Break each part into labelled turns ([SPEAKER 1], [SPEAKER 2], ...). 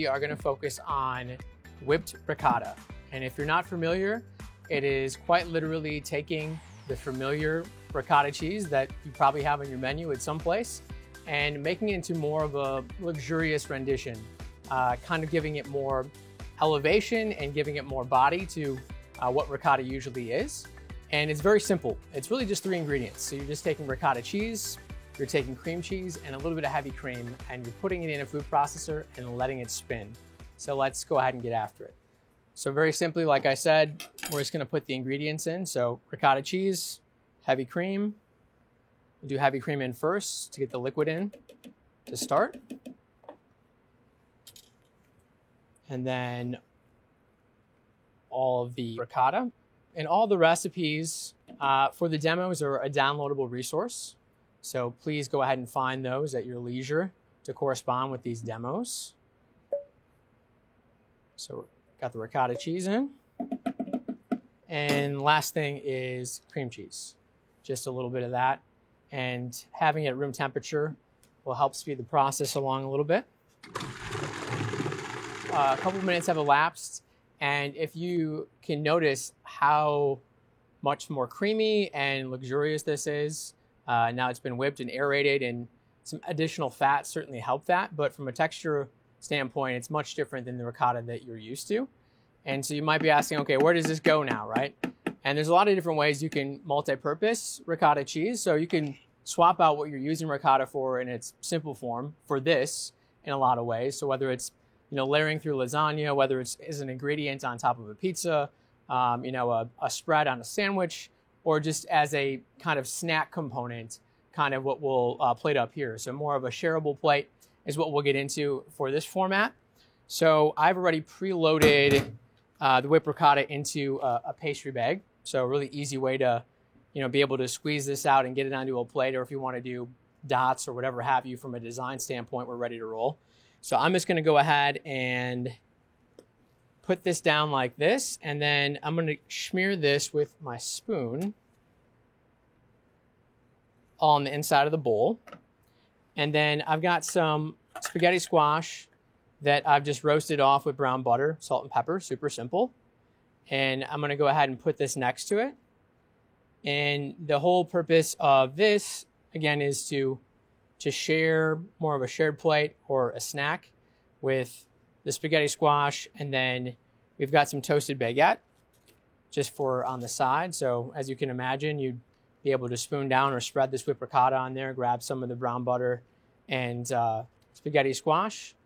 [SPEAKER 1] are going to focus on whipped ricotta. And if you're not familiar, it is quite literally taking the familiar ricotta cheese that you probably have on your menu at some place and making it into more of a luxurious rendition, kind of giving it more elevation and giving it more body to what ricotta usually is. And it's very simple. It's really just 3 ingredients. So you're just taking ricotta cheese, you're taking cream cheese and a little bit of heavy cream, and you're putting it in a food processor and letting it spin. So let's go ahead and get after it. So very simply, like I said, we're just gonna put the ingredients in. So ricotta cheese, heavy cream. We'll do heavy cream in first to get the liquid in to start. And then all of the ricotta. And all the recipes for the demos are a downloadable resource. So please go ahead and find those at your leisure to correspond with these demos. So got the ricotta cheese in. And last thing is cream cheese. Just a little bit of that. And having it at room temperature will help speed the process along a little bit. A couple of minutes have elapsed. And if you can notice how much more creamy and luxurious this is, now it's been whipped and aerated, and some additional fat certainly help that. But from a texture standpoint, it's much different than the ricotta that you're used to. And so you might be asking, okay, where does this go now, right? And there's a lot of different ways you can multi-purpose ricotta cheese. So you can swap out what you're using ricotta for in its simple form for this in a lot of ways. So whether it's layering through lasagna, whether it's as an ingredient on top of a pizza, a spread on a sandwich, or just as a kind of snack component, kind of what we'll plate up here. So more of a shareable plate is what we'll get into for this format. So I've already preloaded the whipped ricotta into a pastry bag. So a really easy way to, be able to squeeze this out and get it onto a plate, or if you want to do dots or whatever have you from a design standpoint, we're ready to roll. So I'm just going to go ahead and put this down like this, and then I'm going to smear this with my spoon on the inside of the bowl. And then I've got some spaghetti squash that I've just roasted off with brown butter, salt and pepper, super simple. And I'm going to go ahead and put this next to it. And the whole purpose of this, again, is to share more of a shared plate or a snack with the spaghetti squash. And then we've got some toasted baguette just for on the side. So as you can imagine, you'd be able to spoon down or spread this whipped ricotta on there, grab some of the brown butter and spaghetti squash.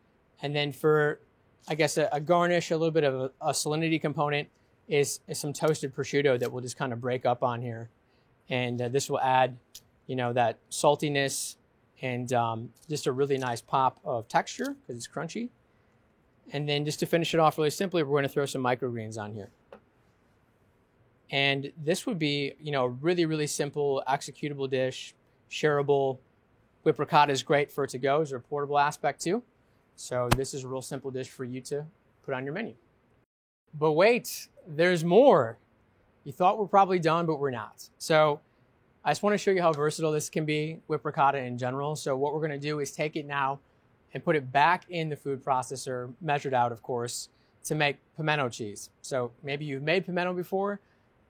[SPEAKER 1] And then for, I guess, a garnish, a little bit of a salinity component is some toasted prosciutto that we'll just kind of break up on here. And this will add, that saltiness and just a really nice pop of texture because it's crunchy. And then just to finish it off really simply, we're going to throw some microgreens on here. And this would be, a really, really simple executable dish, shareable. Whipped ricotta is great for to-go. There's a portable aspect too. So this is a real simple dish for you to put on your menu. But wait, there's more. You thought we're probably done, but we're not. So I just want to show you how versatile this can be, whipped ricotta in general. So what we're going to do is take it now and put it back in the food processor, measured out, of course, to make pimento cheese. So maybe you've made pimento before,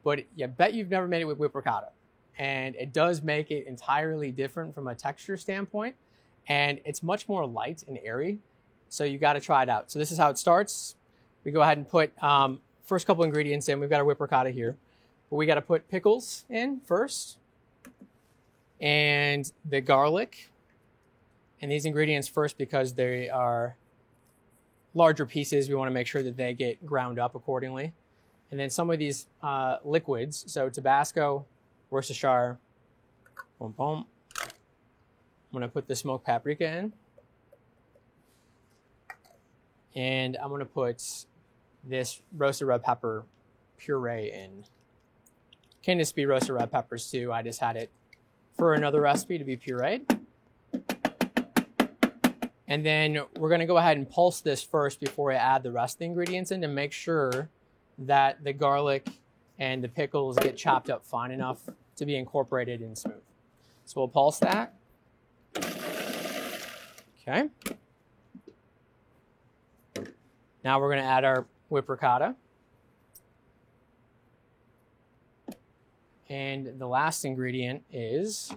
[SPEAKER 1] but I bet you've never made it with whipped ricotta. And it does make it entirely different from a texture standpoint. And it's much more light and airy. So you got to try it out. So this is how it starts. We go ahead and put first couple ingredients in. We've got our whipped ricotta here. But we got to put pickles in first. And the garlic. And these ingredients first because they are larger pieces. We want to make sure that they get ground up accordingly. And then some of these liquids. So Tabasco, Worcestershire, boom, boom. I'm going to put the smoked paprika in. And I'm going to put this roasted red pepper puree in. Can just be roasted red peppers too. I just had it for another recipe to be pureed. And then we're going to go ahead and pulse this first before I add the rest of the ingredients in to make sure that the garlic and the pickles get chopped up fine enough to be incorporated and smooth. So we'll pulse that. Now we're going to add our whipped ricotta. And the last ingredient is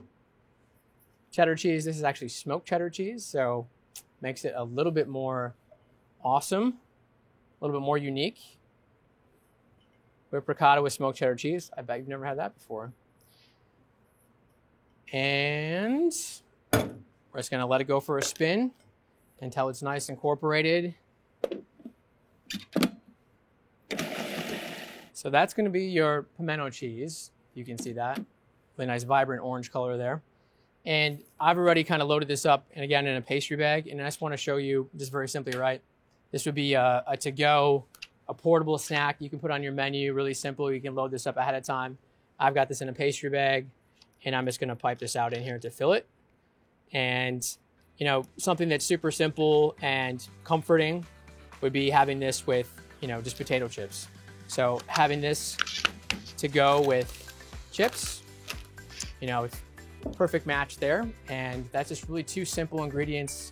[SPEAKER 1] cheddar cheese. This is actually smoked cheddar cheese, so makes it a little bit more awesome, a little bit more unique. Whipped ricotta with smoked cheddar cheese. I bet you've never had that before. And we're just gonna let it go for a spin until it's nice incorporated. So that's gonna be your pimento cheese. You can see that. Really nice vibrant orange color there. And I've already kind of loaded this up, and again, in a pastry bag. And I just want to show you just very simply, right? This would be a to-go, a portable snack you can put on your menu, really simple. You can load this up ahead of time. I've got this in a pastry bag, and I'm just going to pipe this out in here to fill it. And, you know, something that's super simple and comforting would be having this with, you know, just potato chips. So having this to go with chips, you know, it's perfect match there. And that's just really two simple ingredients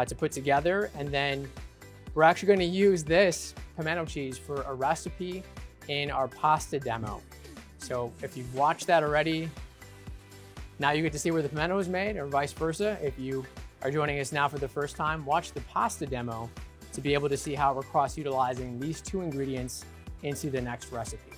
[SPEAKER 1] to put together. And then we're actually going to use this pimento cheese for a recipe in our pasta demo. So if you've watched that already, now you get to see where the pimento is made, or vice versa. If you are joining us now for the first time, watch the pasta demo to be able to see how we're cross-utilizing these two ingredients into the next recipe.